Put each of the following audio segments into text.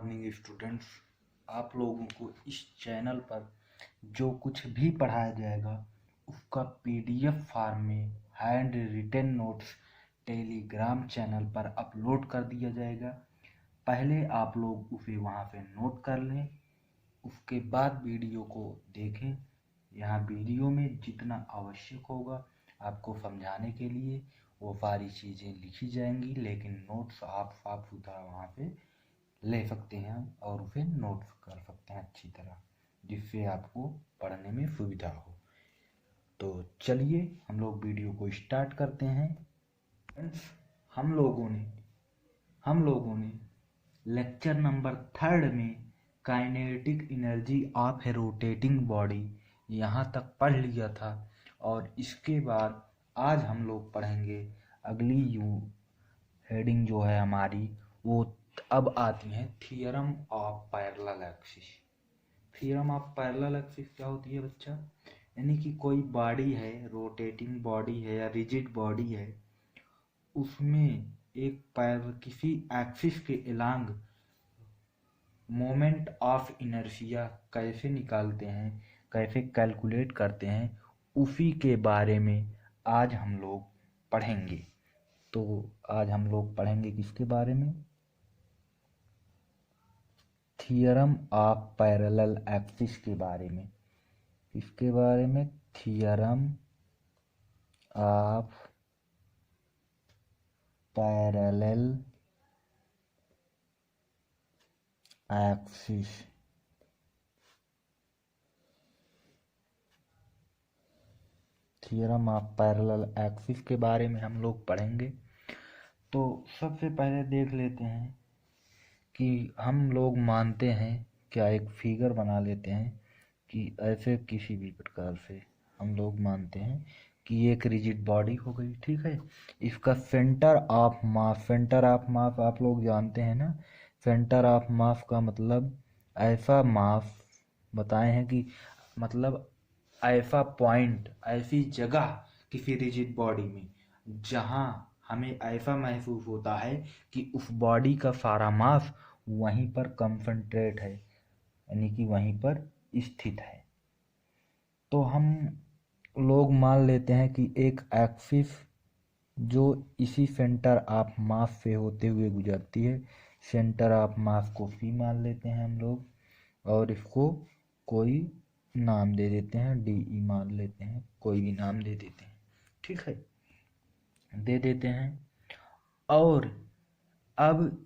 Morning students. आप लोगों को इस चैनल पर जो कुछ भी पढ़ाया जाएगा उसका पीडीएफ फॉर्म में hand written notes Telegram channel पर अपलोड कर दिया जाएगा। पहले आप लोग उसे वहां से नोट कर लें, उसके बाद वीडियो को देखें। यहाँ वीडियो में जितना आवश्यक होगा आपको समझाने के लिए वो सारी चीज़ें लिखी जाएंगी, लेकिन नोट्स आप साफ सुथरा वहाँ पे ले सकते हैं और उसे नोट कर सकते हैं अच्छी तरह, जिससे आपको पढ़ने में सुविधा हो। तो चलिए हम लोग वीडियो को स्टार्ट करते हैं। फ्रेंड्स, हम लोगों ने लेक्चर नंबर 3 में kinetic energy of A rotating body यहाँ तक पढ़ लिया था, और इसके बाद आज हम लोग पढ़ेंगे अगली हेडिंग जो है हमारी, वो अब आती है theorem of parallel axis. Theorem of parallel axis क्या होती है बच्चा? यानी कि कोई बॉडी है, रोटेटिंग बॉडी है या रिजिड बॉडी है, उसमें एक किसी एक्सिस के अलोंग मोमेंट ऑफ इनर्शिया कैसे निकालते हैं, कैसे कैलकुलेट करते हैं, उसी के बारे में आज हम लोग पढ़ेंगे। तो आज हम लोग पढ़ेंगे किसके बारे में? थियरम ऑफ पैरेलल एक्सिस के बारे में। किसके बारे में? Theorem of parallel axis. Theorem of parallel axis के बारे में हम लोग पढ़ेंगे। तो सबसे पहले देख लेते हैं कि हम लोग मानते हैं, क्या एक फिगर बना लेते हैं कि ऐसे किसी भी प्रकार से हम लोग मानते हैं कि एक रिजिड बॉडी हो गई, ठीक है। इसका सेंटर ऑफ मास आप लोग जानते हैं ना। सेंटर ऑफ मास का मतलब ऐसा मास बताए हैं कि मतलब ऐसा पॉइंट, ऐसी जगह किसी रिजिड बॉडी में जहां हमें ऐसा महसूस होता है कि उस बॉडी का सारा मास वहीं पर कंसंट्रेट है, यानी कि वहीं पर स्थित है। तो हम लोग मान लेते हैं कि एक एक्सिस जो इसी सेंटर ऑफ मास से होते हुए गुजरती है, सेंटर ऑफ मास को पी मान लेते हैं हम लोग, और इसको कोई नाम दे देते हैं, डी मान लेते हैं, कोई भी नाम दे देते हैं, ठीक है, दे देते हैं। और अब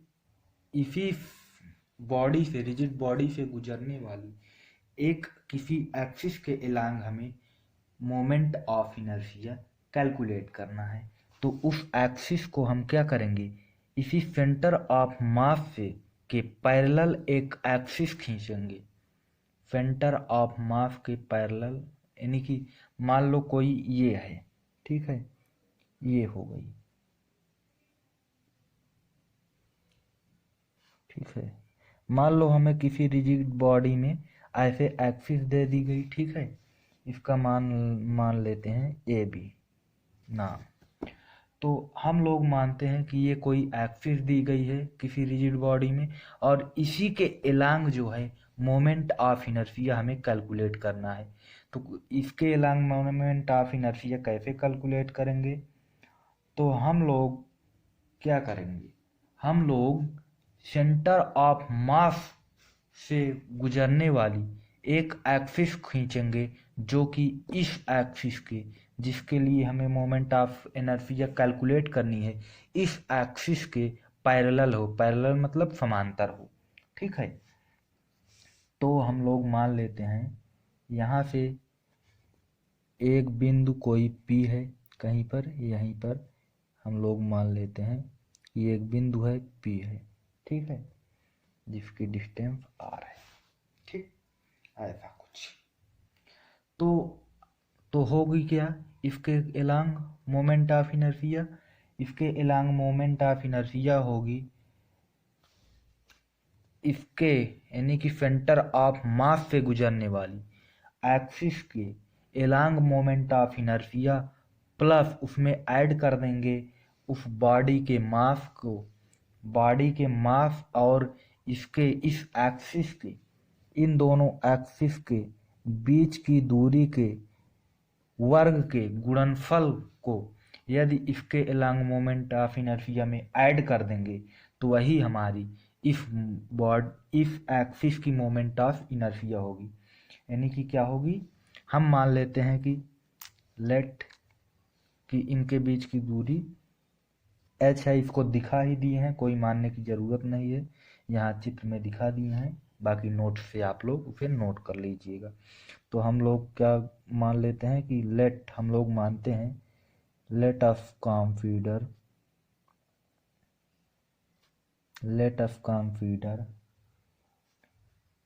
इसी बॉडी से, रिजिड बॉडी से गुजरने वाली एक किसी एक्सिस के अलोंग हमें मोमेंट ऑफ इनर्शिया कैलकुलेट करना है। तो उस एक्सिस को हम क्या करेंगे, इसी सेंटर ऑफ मास से के पैरेलल एक एक्सिस खींचेंगे। सेंटर ऑफ मास के पैरेलल, यानी कि मान लो कोई ये है, ठीक है, ये हो गई, ठीक है। मान लो हमें किसी रिजिड बॉडी में ऐसे एक्सिस दे दी गई, ठीक है। इसका मान लेते हैं ए बी नाम। तो हम लोग मानते हैं कि ये कोई एक्सिस दी गई है किसी रिजिड बॉडी में, और इसी के अलोंग जो है मोमेंट ऑफ इनर्शिया हमें कैलकुलेट करना है। तो इसके अलोंग मोमेंट ऑफ इनर्शिया कैसे कैलकुलेट करेंगे? तो हम लोग क्या करेंगे, हम लोग सेंटर ऑफ मास से गुजरने वाली एक एक्सिस खींचेंगे जो कि इस एक्सिस के, जिसके लिए हमें मोमेंट ऑफ इनर्शिया कैलकुलेट करनी है, इस एक्सिस के पैरेलल हो। पैरेलल मतलब समांतर हो, ठीक है। तो हम लोग मान लेते हैं यहाँ से एक बिंदु कोई P है कहीं पर, यहीं पर हम लोग मान लेते हैं ये एक बिंदु है, P है, ठीक है, जिसकी डिस्टेंस R है, ठीक, ऐसा कुछ। तो होगी क्या, इसके अलोंग मोमेंट ऑफ इनर्शिया, इसके अलोंग मोमेंट ऑफ इनर्शिया होगी इसके, यानी कि सेंटर ऑफ मास से गुजरने वाली एक्सिस के along moment of inertia, plus उसमें ऐड कर देंगे उस बॉडी के मास को, बॉडी के मास और इसके इस एक्सिस के, इन दोनों एक्सिस के बीच की दूरी के वर्ग के गुणनफल को यदि इसके अलोंग मोमेंट ऑफ इनर्शिया में ऐड कर देंगे तो वही हमारी इस एक्सिस की मोमेंट ऑफ इनर्शिया होगी। यानी कि क्या होगी, हम मान लेते हैं कि लेट कि इनके बीच की दूरी h है, इसको दिखा ही दिए हैं, कोई मानने की ज़रूरत नहीं है, यहाँ चित्र में दिखा दिए हैं, बाकी नोट से आप लोग उसे नोट कर लीजिएगा। तो हम लोग क्या मान लेते हैं कि लेट, हम लोग मानते हैं let us consider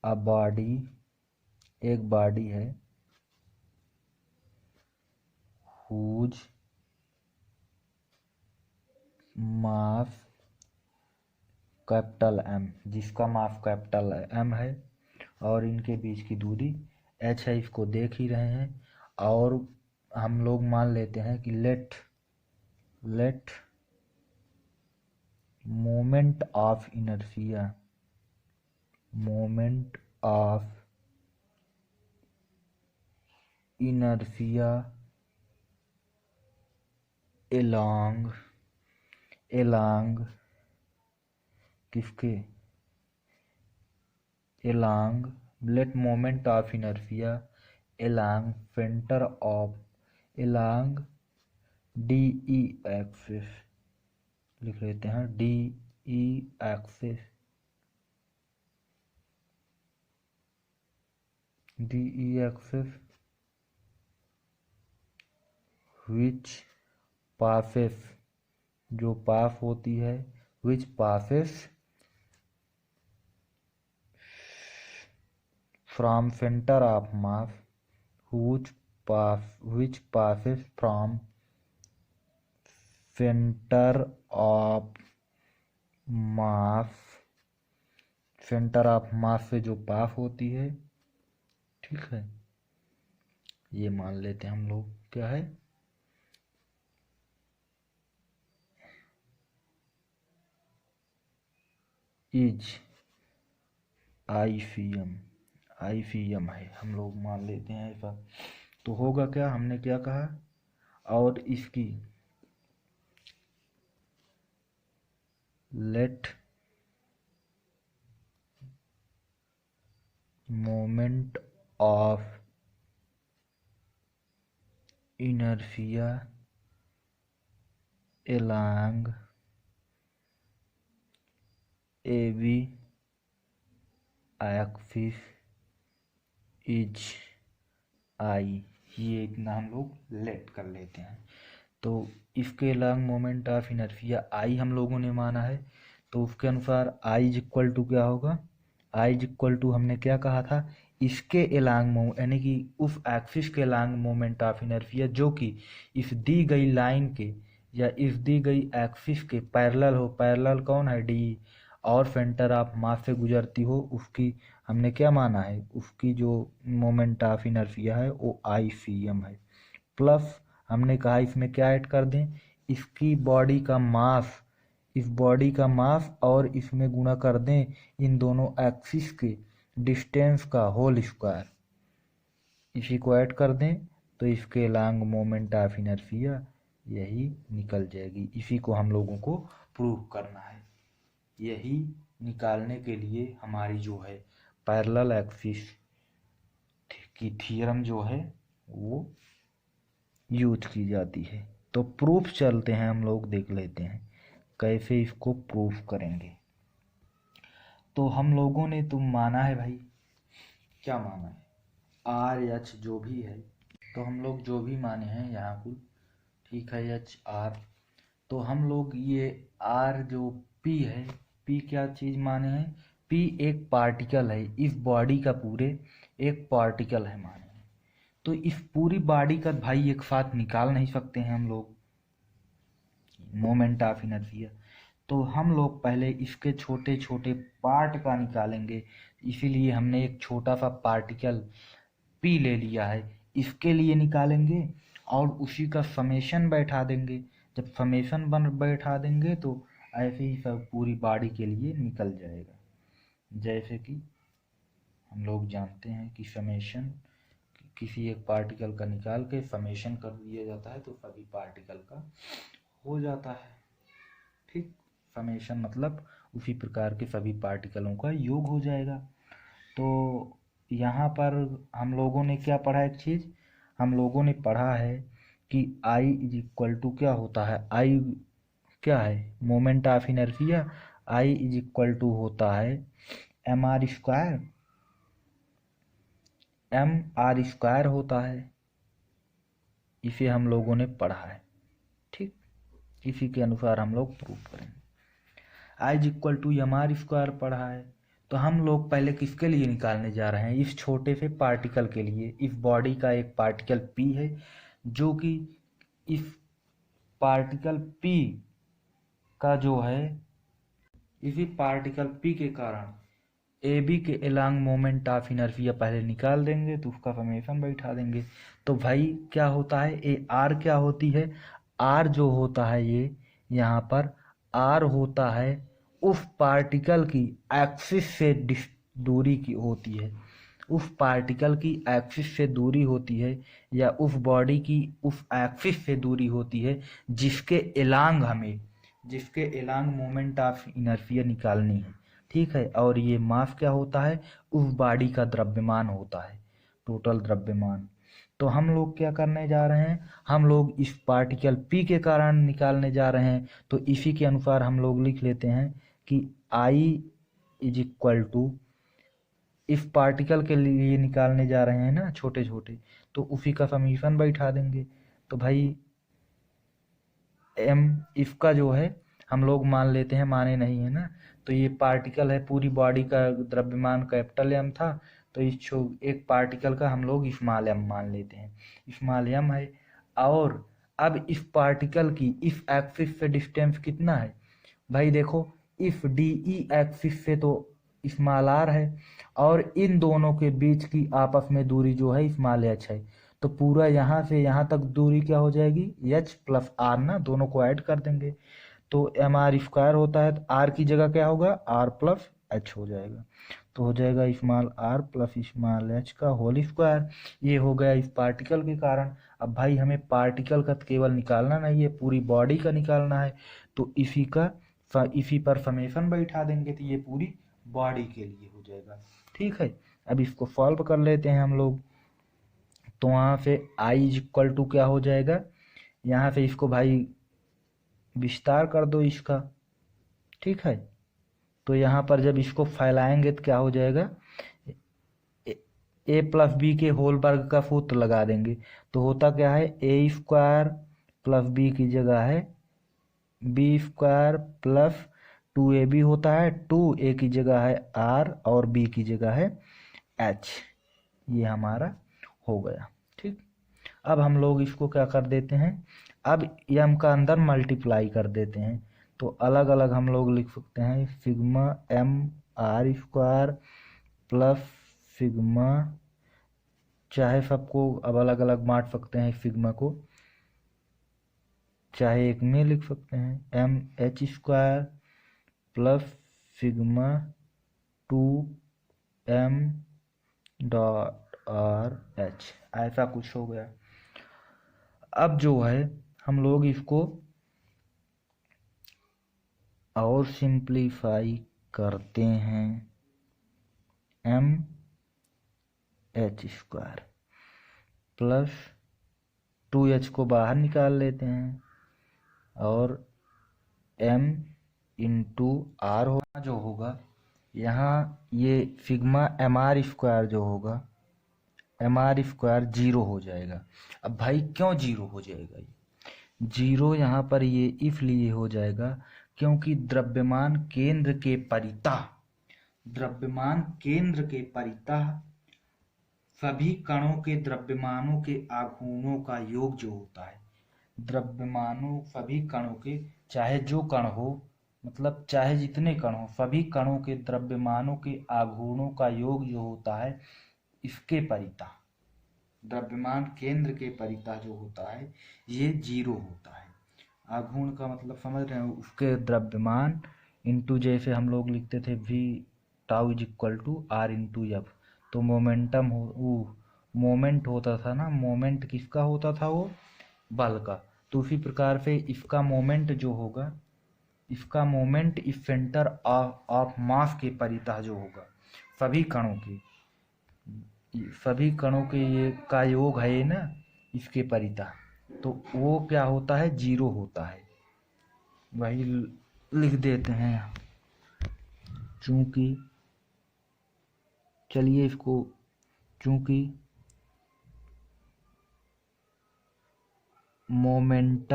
a body, एक बॉडी है whose मास कैपिटल M, जिसका मास कैपिटल M है और इनके बीच की दूरी h है, इसको देख ही रहे हैं। और हम लोग मान लेते हैं कि let moment of inertia along किसके, let moment of inertia along center of DE axis, लिख लेते हैं DE axis which passes, जो पास होती है, which passes from center of mass, which passes from center of mass से जो पास होती है, ठीक है। ये मान लेते हैं हम लोग क्या है, इज ICM है, हम लोग मान लेते हैं ऐसा। तो होगा क्या, हमने क्या कहा, और इसकी let moment of inertia along AB axis is I, ये इतना हम लोग लेट कर लेते हैं। तो इसके along moment of inertia I हम लोगों ने माना है, तो उसके अनुसार I इज इक्वल टू क्या होगा, I इज इक्वल टू हमने क्या कहा था, इसके अलॉन्ग यानी कि उस एक्सिस के अलॉन्ग मोमेंट ऑफ इनर्शिया जो कि इस दी गई लाइन के या इस दी गई एक्सिस के पैरेलल हो, पैरेलल कौन है, डी, और सेंटर ऑफ मास से गुजरती हो, उसकी हमने क्या माना है, उसकी जो मोमेंट ऑफ इनर्शिया है वो ICM है। प्लस हमने कहा इसमें क्या ऐड कर दें, इसकी बॉडी का मास, इस बॉडी का मास और इसमें गुणा कर दें इन दोनों एक्सिस के डिस्टेंस का होल स्क्वायर, इसी को ऐड कर दें तो इसके अलॉन्ग मोमेंट ऑफ इनर्शिया यही निकल जाएगी। इसी को हम लोगों को प्रूव करना है। यही निकालने के लिए हमारी जो है पैरेलल एक्सिस की थ्योरम जो है वो यूज की जाती है। तो प्रूफ चलते हैं, हम लोग देख लेते हैं कैसे इसको प्रूफ करेंगे। तो हम लोगों ने तो माना है भाई, क्या माना है, RH जो भी है, तो हम लोग जो भी माने हैं यहाँ कुल, ठीक है, HR, तो हम लोग ये R जो P है, P क्या चीज़ माने हैं, P एक पार्टिकल है, इस बॉडी का पूरे एक पार्टिकल है माने हैं। तो इस पूरी बॉडी का भाई एक साथ निकाल नहीं सकते हैं हम लोग मोमेंट ऑफ इनर्शिया, तो हम लोग पहले इसके छोटे छोटे पार्ट का निकालेंगे। इसीलिए हमने एक छोटा सा पार्टिकल P ले लिया है, इसके लिए निकालेंगे और उसी का समेशन बैठा देंगे। जब समेशन बैठा देंगे तो ऐसे ही सब पूरी बॉडी के लिए निकल जाएगा। जैसे कि हम लोग जानते हैं कि समेशन किसी एक पार्टिकल का निकाल के समेशन कर दिया जाता है तो सभी पार्टिकल का हो जाता है। ठीक, समेशन मतलब उसी प्रकार के सभी पार्टिकलों का योग हो जाएगा। तो यहाँ पर हम लोगों ने क्या पढ़ा, एक चीज़ हम लोगों ने पढ़ा है कि आई इज इक्वल टू क्या होता है, आई क्या है, moment of inertia. I is equal to होता है M R square, M R square होता है। इसे हम लोगों ने पढ़ा है। ठीक, इसी के अनुसार हम लोग प्रूव करेंगे। I is equal to M R square पढ़ा है। तो हम लोग पहले किसके लिए निकालने जा रहे हैं, इस छोटे से पार्टिकल के लिए। इस बॉडी का एक पार्टिकल पी है जो कि इस पार्टिकल पी का जो है, इसी पार्टिकल पी के कारण ए बी के एलॉन्ग मोमेंट ऑफ इनर्शिया पहले निकाल देंगे तो उसका समेशन बैठा देंगे। तो भाई क्या होता है, ए आर क्या होती है, आर जो होता है ये यहाँ पर आर होता है उस पार्टिकल की एक्सिस से दूरी की होती है, उस पार्टिकल की एक्सिस से दूरी होती है या उस बॉडी की उस एक्सिस से दूरी होती है जिसके एलांग मोमेंट ऑफ इनर्शिया निकालनी है। ठीक है, और ये मास क्या होता है, उस बॉडी का द्रव्यमान होता है, टोटल द्रव्यमान। तो हम लोग क्या करने जा रहे हैं, हम लोग इस पार्टिकल पी के कारण निकालने जा रहे हैं। तो इसी के अनुसार हम लोग लिख लेते हैं कि आई इज इक्वल टू, इस पार्टिकल के लिए निकालने जा रहे हैं ना छोटे छोटे, तो उसी का समीशन बैठा देंगे। तो भाई एम इसका जो है हम लोग मान लेते हैं, माने नहीं है ना, तो ये पार्टिकल है, पूरी बॉडी का द्रव्यमान कैपिटल एम था, तो इस एक पार्टिकल का हम लोग स्मॉल एम मान लेते हैं, स्मॉल एम है। और अब इस पार्टिकल की इस एक्सिस से डिस्टेंस कितना है, भाई देखो इस डी ई एक्सिस से तो स्मॉल आर है और इन दोनों के बीच की आपस में दूरी जो है स्मॉल एच है। तो पूरा यहाँ से यहाँ तक दूरी क्या हो जाएगी, एच प्लस आर ना, दोनों को ऐड कर देंगे तो एम आर स्क्वायर होता है। तो आर की जगह क्या होगा, आर प्लस एच हो जाएगा। तो हो जाएगा small R plus small H का होल स्क्वायर। ये हो गया इस पार्टिकल के कारण। अब भाई हमें पार्टिकल का केवल निकालना नहीं है, पूरी बॉडी का निकालना है। तो इसी पर समेशन बैठा देंगे तो ये पूरी बॉडी के लिए हो जाएगा। ठीक है, अब इसको सॉल्व कर लेते हैं हम लोग। तो वहाँ से आई इज इक्वल टू क्या हो जाएगा, यहाँ से इसको भाई विस्तार कर दो इसका। ठीक है, तो यहाँ पर जब इसको फैलाएंगे तो क्या हो जाएगा, ए प्लस बी के होल वर्ग का सूत्र लगा देंगे। तो होता क्या है, ए स्क्वायर प्लस बी की जगह है बी स्क्वायर प्लस 2ab होता है, 2a की जगह है r और b की जगह है h। ये हमारा हो गया। ठीक, अब हम लोग इसको क्या कर देते हैं, अब m का अंदर मल्टीप्लाई कर देते हैं। तो अलग अलग हम लोग लिख सकते हैं, sigma m r square plus sigma, चाहे सबको अब अलग अलग बांट सकते हैं, सिग्मा को चाहे एक में लिख सकते हैं, M H square plus sigma 2m dot R H, ऐसा कुछ हो गया। अब जो है हम लोग इसको और सिंप्लीफाई करते हैं, M H square plus 2h को बाहर निकाल लेते हैं और m इंटू आर होगा जो होगा यहाँ, ये सिग्मा एम आर स्क्वायर जो होगा, एम आर स्क्वायर जीरो हो जाएगा। अब भाई क्यों जीरो हो जाएगा, ये जीरो यहाँ पर ये इसलिए हो जाएगा क्योंकि द्रव्यमान केंद्र के परितः सभी कणों के द्रव्यमानों के आघूर्णों का योग जो होता है, द्रव्यमानों सभी कणों के, चाहे जो कण हो, मतलब चाहे जितने कण हो, सभी कणों के द्रव्यमानों के आघूर्णों का योग जो होता है, इसके परितः द्रव्यमान केंद्र के परितः जो होता है ये जीरो होता है। आघूर्ण का मतलब समझ रहे हो, उसके द्रव्यमान इंटू, जैसे हम लोग लिखते थे v tau is equal to R into F. तो मोमेंट होता था ना, मोमेंट किसका होता था, वो बल का। तो उसी प्रकार से इसका मोमेंट जो होगा, इसका मोमेंट इस सेंटर ऑफ मास के परितः जो होगा, सभी कणों के ये का योग है ना इसके परितः, तो वो क्या होता है, जीरो होता है। वही लिख देते हैं, चूंकि चलिए इसको, चूंकि मोमेंट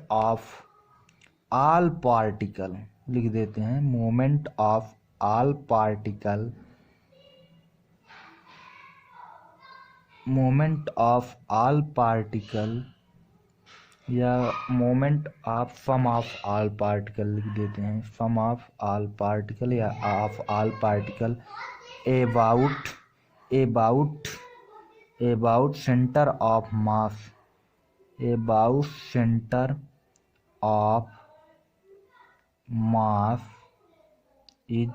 ऑफ ऑल पार्टिकल लिख देते हैं, मोमेंट ऑफ ऑल पार्टिकल, या moment of sum of all particle लिख देते हैं, सम ऑफ ऑल पार्टिकल या of all particle about centre of mass, about centre of mass is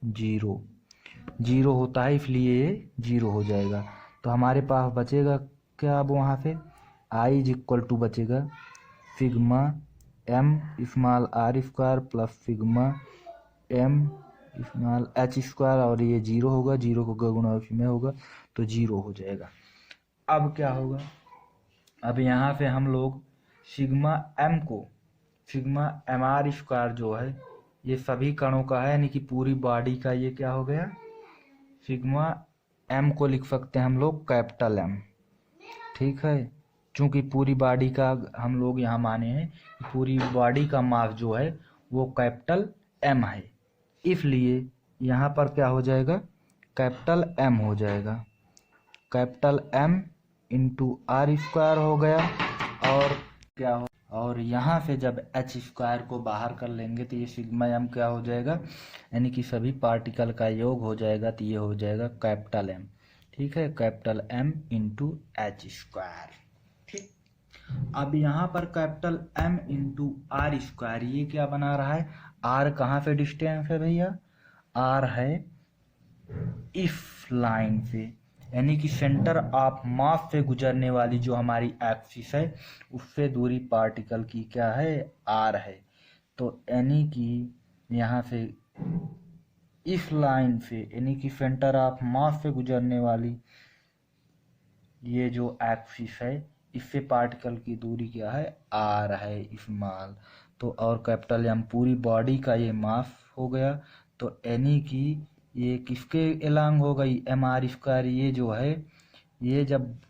zero होता है, इसलिए ये जीरो हो जाएगा। तो हमारे पास बचेगा क्या, अब वहाँ से आई इज इक्वल टू बचेगा sigma M small R square plus sigma M small H square, और ये जीरो होगा, जीरो को गुणा में होगा तो जीरो हो जाएगा। अब क्या होगा, अब यहाँ से हम लोग सिग्मा एम आर स्क्वायर जो है ये सभी कणों का है, यानी कि पूरी बॉडी का, ये क्या हो गया, सिग्मा एम को लिख सकते हैं हम लोग कैपिटल एम, ठीक है। चूंकि पूरी बॉडी का हम लोग यहाँ माने हैं कि पूरी बॉडी का मास जो है वो कैपिटल एम है, इसलिए यहाँ पर क्या हो जाएगा, कैपिटल एम हो जाएगा, capital M into R square हो गया। और क्या हो, और यहाँ से जब एच स्क्वायर को बाहर कर लेंगे तो ये सिग्मा एम क्या हो जाएगा, यानी कि सभी पार्टिकल का योग हो जाएगा, तो ये हो जाएगा कैपिटल एम, ठीक है, capital M into H square, ठीक। अब यहाँ पर capital M into R square, ये क्या बना रहा है, आर कहाँ से डिस्टेंस है भैया, आर है इस लाइन से, यानी कि सेंटर ऑफ मास से गुजरने वाली जो हमारी एक्सिस है उससे दूरी पार्टिकल की क्या है, आर है। तो यानी कि यहाँ से इस लाइन से, यानी कि सेंटर ऑफ मास से गुजरने वाली ये जो एक्सिस है इससे पार्टिकल की दूरी क्या है, आर है स्मॉल। तो और कैपिटल एम पूरी बॉडी का ये मास हो गया, तो यानी कि ये किसके एलांग हो गई, एम आर स्क्वायर, ये जो है ये जब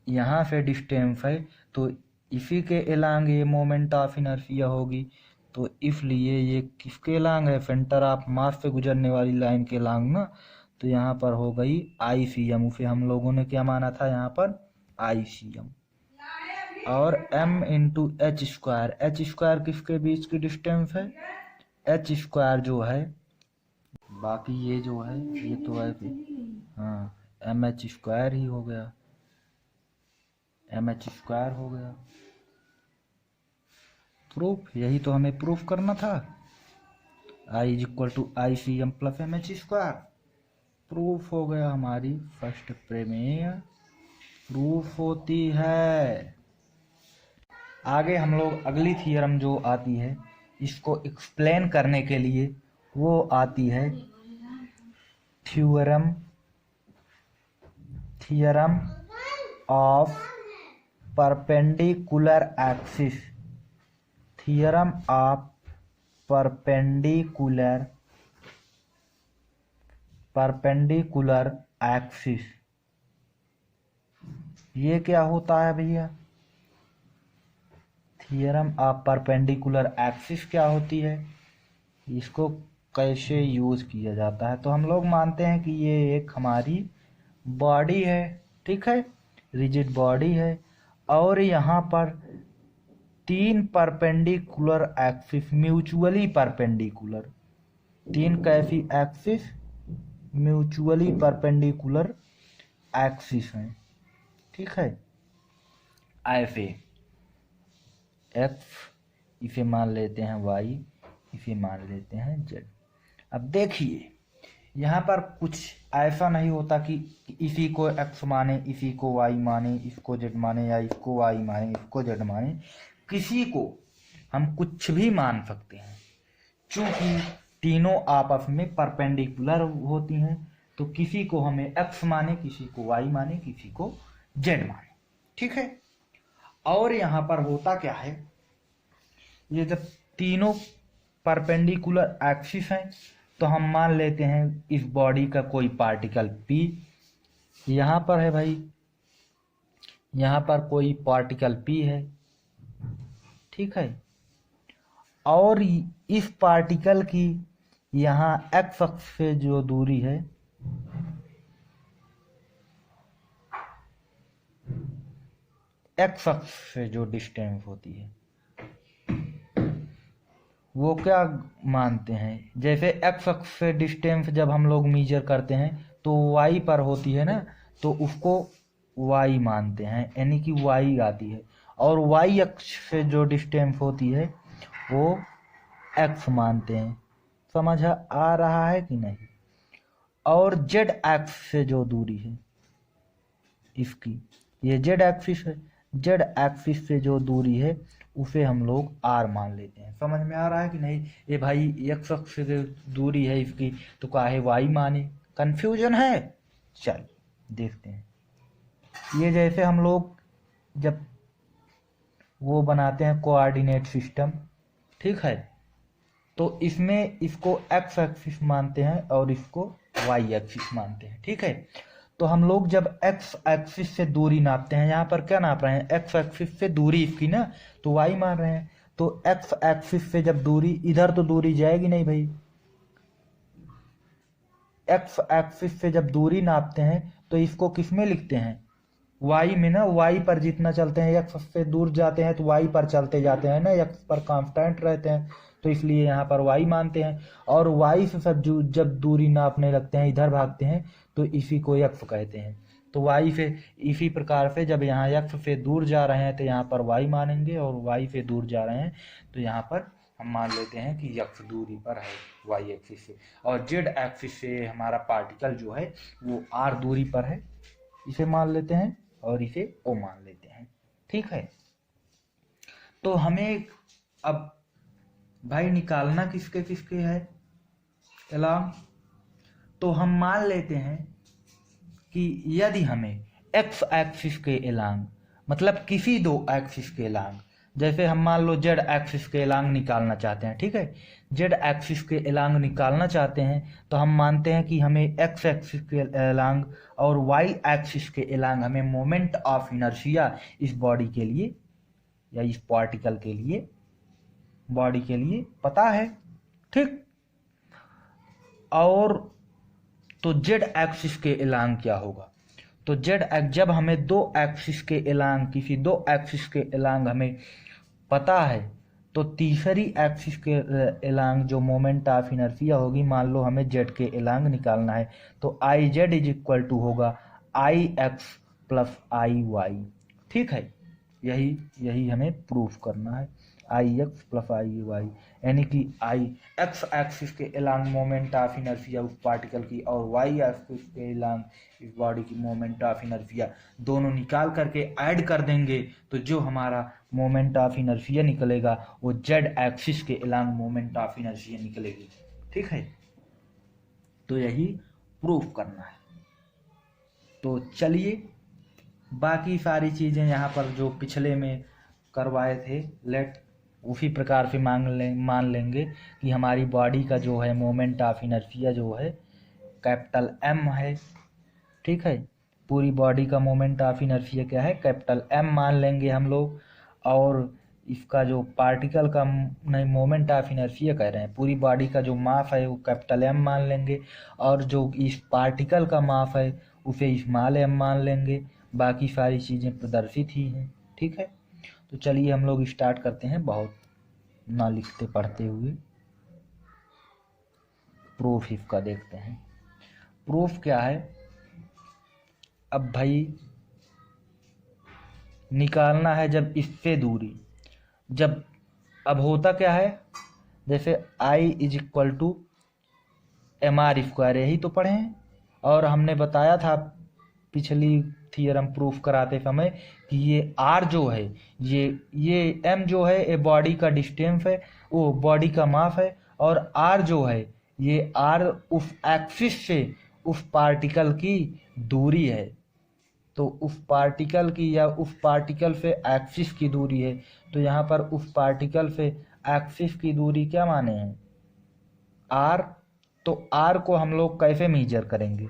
यहाँ से डिस्टेंस है तो इसी के एलांग ये मोमेंट ऑफ इनर्शिया होगी, तो इसलिए ये किसके एलांग है, सेंटर ऑफ मास से गुजरने वाली लाइन के एलांग ना। तो यहाँ पर हो गई आई सी एम, उसे हम लोगों ने क्या माना था यहाँ पर, आई सी एम। और m इंटू एच स्क्वायर किसके बीच की डिस्टेंस है, एच स्क्वायर जो है, बाकी ये जो है ये तो है, हाँ एम एच स्क्वायर ही हो गया, एम एच स्क्वायर हो गया। प्रूफ, यही तो हमें प्रूफ करना था, I is equal to I C M plus M H square. Proof हो गया, हमारी फर्स्ट प्रमेय प्रूफ होती है। आगे हम लोग अगली थियरम जो आती है इसको एक्सप्लेन करने के लिए, वो आती है theorem of perpendicular axis, theorem of perpendicular axis. ये क्या होता है भैया, थियरम ऑफ परपेंडिकुलर एक्सिस क्या होती है, इसको कैसे यूज किया जाता है। तो हम लोग मानते हैं कि ये एक हमारी बॉडी है, ठीक है, रिजिड बॉडी है, और यहाँ पर तीन परपेंडिकुलर एक्सिस म्यूचुअली परपेंडिकुलर, तीन कैसी एक्सिस, म्यूचुअली परपेंडिकुलर एक्सिस हैं, ठीक है। ऐसे x, इसे मान लेते हैं y, इसे मान लेते हैं z। अब देखिए यहाँ पर कुछ ऐसा नहीं होता कि इसी को x माने, इसी को y माने, इसको z माने, या इसको y माने, इसको z माने। किसी को हम कुछ भी मान सकते हैं, चूंकि तीनों आपस में परपेंडिकुलर होती हैं। तो किसी को हमें x माने, किसी को y माने, किसी को z माने, ठीक है। और यहाँ पर होता क्या है, ये जब तीनों परपेंडिकुलर एक्सिस हैं तो हम मान लेते हैं इस बॉडी का कोई पार्टिकल p यहाँ पर है भाई, यहाँ पर कोई पार्टिकल p है, ठीक है। और इस पार्टिकल की यहाँ x अक्ष से जो दूरी है, x अक्ष से जो डिस्टेंस होती है वो क्या मानते हैं, जैसे x अक्ष से डिस्टेंस जब हम लोग मेजर करते हैं तो y पर होती है ना, तो उसको y मानते हैं, यानी कि y आती है। और y अक्ष से जो डिस्टेंस होती है वो x मानते हैं। समझ आ रहा है कि नहीं। और z एक्स से जो दूरी है इसकी, ये z एक्सिस है, z एक्सिस से जो दूरी है उसे हम लोग r मान लेते हैं। समझ में आ रहा है कि नहीं। ये भाई x अक्ष से दूरी है इसकी, तो काहे y माने, कंफ्यूजन है। चल देखते हैं। ये जैसे हम लोग जब वो बनाते हैं कोऑर्डिनेट सिस्टम, ठीक है, तो इसमें इसको x एक्सिस मानते हैं और इसको y एक्सिस मानते हैं, ठीक है। तो हम लोग जब x एक्सिस से दूरी नापते हैं, यहाँ पर क्या नाप रहे हैं, x एक्सिस से दूरी इसकी ना, तो y मान रहे हैं। तो x एक्सिस से जब दूरी, इधर तो दूरी जाएगी नहीं भाई, x एक्सिस से जब दूरी नापते हैं तो इसको किस में लिखते हैं, y में ना। y पर जितना चलते हैं, x से दूर जाते हैं तो y पर चलते जाते हैं ना, x पर कांस्टेंट रहते हैं, तो इसलिए यहाँ पर y मानते हैं। और y से सब जब दूरी नापने लगते हैं, इधर भागते हैं, तो इसी को x कहते हैं। तो y से इसी प्रकार से जब यहाँ x से दूर जा रहे हैं तो यहाँ पर y मानेंगे, और y से दूर जा रहे हैं तो यहाँ पर हम मान लेते हैं कि x दूरी पर है y एक्सिस से। और z एक्सिस से हमारा पार्टिकल जो है वो r दूरी पर है, इसे मान लेते हैं, और इसे o मान लेते हैं, ठीक है। तो हमें अब भाई निकालना किसके किसके है एलांग। तो हम मान लेते हैं कि यदि हमें x एक्सिस के एलांग, मतलब किसी दो एक्सिस के एलांग, जैसे हम मान लो z एक्सिस के एलांग निकालना चाहते हैं, ठीक है, z एक्सिस के एलांग निकालना चाहते हैं, तो हम मानते हैं कि हमें x एक्सिस के एलांग और y एक्सिस के एलांग हमें मोमेंट ऑफ इनर्शिया इस बॉडी के लिए या इस पार्टिकल के लिए, बॉडी के लिए पता है, ठीक। और तो z एक्सिस के एलांग क्या होगा, तो जब हमें दो एक्सिस के एलांग, किसी दो एक्सिस के एलांग हमें पता है, तो तीसरी एक्सिस के एलांग जो मोमेंट ऑफ इनर्शिया होगी, मान लो हमें z के एलांग निकालना है, तो I Z is equal to होगा I X plus I Y, ठीक है। यही हमें प्रूफ करना है, I X plus I Y, यानी कि आई एक्स एक्सिस के एलांग मोमेंट ऑफ इनर्शिया उस पार्टिकल की, और वाई एक्सिस के एलांग इस बॉडी की मोमेंट ऑफ इनर्शिया, दोनों निकाल करके ऐड कर देंगे तो जो हमारा मोमेंट ऑफ इनर्शिया निकलेगा वो जेड एक्सिस के एलांग मोमेंट ऑफ इनर्शिया निकलेगी, ठीक है। तो यही प्रूफ करना है। तो चलिए बाकी सारी चीज़ें यहाँ पर जो पिछले में करवाए थे लेट, उसी प्रकार से मान लेंगे कि हमारी बॉडी का जो है मोमेंट ऑफ इनर्शिया जो है कैपिटल M है, ठीक है। पूरी बॉडी का मोमेंट ऑफ इनर्शिया क्या है, कैपिटल M मान लेंगे हम लोग। और इसका जो पार्टिकल का, नहीं मोमेंट ऑफ इनर्शिया कह रहे हैं, पूरी बॉडी का जो मास है वो कैपिटल M मान लेंगे, और जो इस पार्टिकल का मास है उसे स्मॉल m मान लेंगे। बाकी सारी चीज़ें प्रदर्शित ही हैं, ठीक है। तो चलिए हम लोग स्टार्ट करते हैं, बहुत ना लिखते पढ़ते हुए प्रूफ इसका देखते हैं। प्रूफ क्या है, अब भाई निकालना है जब इससे दूरी, जब अब होता क्या है, जैसे I is equal to M R square, यही तो पढ़े हैं। और हमने बताया था पिछली थियरम प्रूफ कराते समय कि ये R जो है, ये M जो है ये बॉडी का डिस्टेंस है, वो बॉडी का मास है, और R जो है ये R उस एक्सिस से उस पार्टिकल की दूरी है। तो उस पार्टिकल की या उस पार्टिकल से एक्सिस की दूरी है। तो यहाँ पर उस पार्टिकल से एक्सिस की दूरी क्या माने हैं, R। तो R को हम लोग कैसे मेजर करेंगे?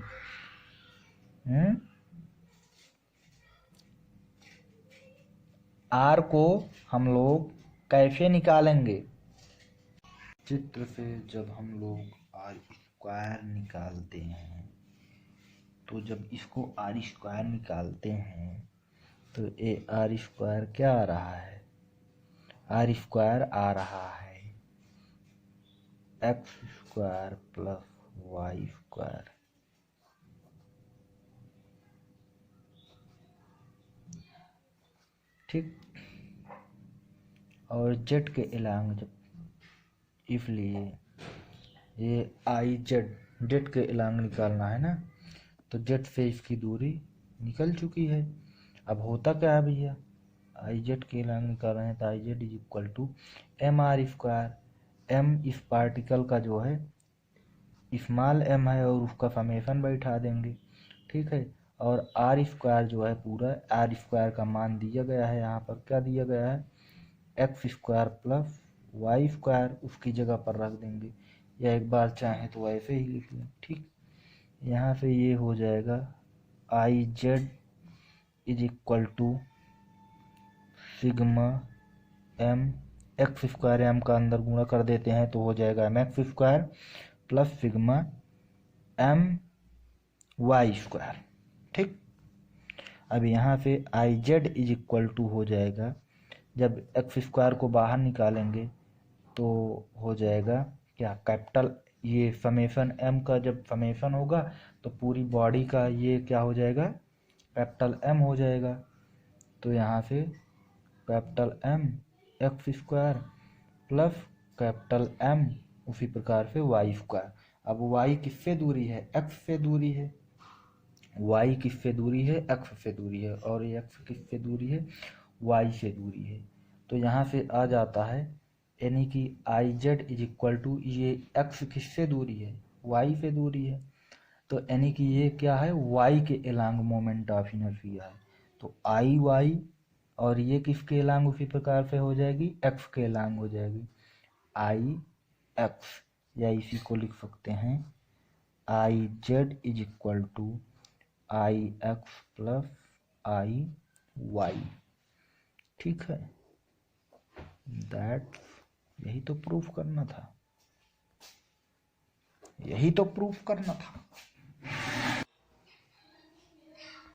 R को हम लोग कैसे निकालेंगे? चित्र से जब हम लोग आर स्क्वायर निकालते हैं, तो जब इसको आर स्क्वायर निकालते हैं तो ये आर स्क्वायर क्या आ रहा है, आर स्क्वायर आ रहा है X square plus Y square. ठीक, और जेड के अलांग जब, इसलिए ये आई जेड, जेड के अलांग निकालना है ना, तो जेड से इसकी दूरी निकल चुकी है। अब होता क्या है भैया, आई जेड के अलांग निकाल रहे हैं तो I Z is equal to M R square. M इस पार्टिकल का जो है स्मॉल एम है और उसका समेशन बैठा देंगे, ठीक है। और आर स्क्वायर जो है पूरा, आर स्क्वायर का मान दिया गया है, यहाँ पर क्या दिया गया है, X square plus Y square, उसकी जगह पर रख देंगे, या एक बार चाहे तो ऐसे ही लिख लें। ठीक, यहाँ से ये हो जाएगा I Z is equal to sigma M, X square M का अंदर गुणा कर देते हैं तो हो जाएगा M X square plus sigma M Y square. ठीक, अब यहाँ से I Z is equal to हो जाएगा, जब एक्स स्क्वायर को बाहर निकालेंगे तो हो जाएगा क्या, कैपिटल ये समेशन एम का जब समेशन होगा तो पूरी बॉडी का ये क्या हो जाएगा, कैपिटल एम हो जाएगा। तो यहाँ से capital M X square plus capital M उसी प्रकार से वाई स्क्वायर। अब वाई किससे दूरी है, एक्स से दूरी है, वाई किससे दूरी है, एक्स से दूरी है, और एक्स किससे दूरी है, वाई से दूरी है। तो यहाँ से आ जाता है, यानी कि I Z is equal to, ये एक्स किससे दूरी है, वाई से दूरी है, तो यानी कि ये क्या है, वाई के एलांग मोमेंट ऑफ इनर्शिया है। तो आई वाई, और ये किसके एलांग उसी प्रकार से हो जाएगी, एक्स के एलांग हो जाएगी, आई एक्स, या इसी को लिख सकते हैं I Z is equal to I X plus I Y. ठीक है, दैट, यही तो प्रूफ करना था, यही तो प्रूफ करना था।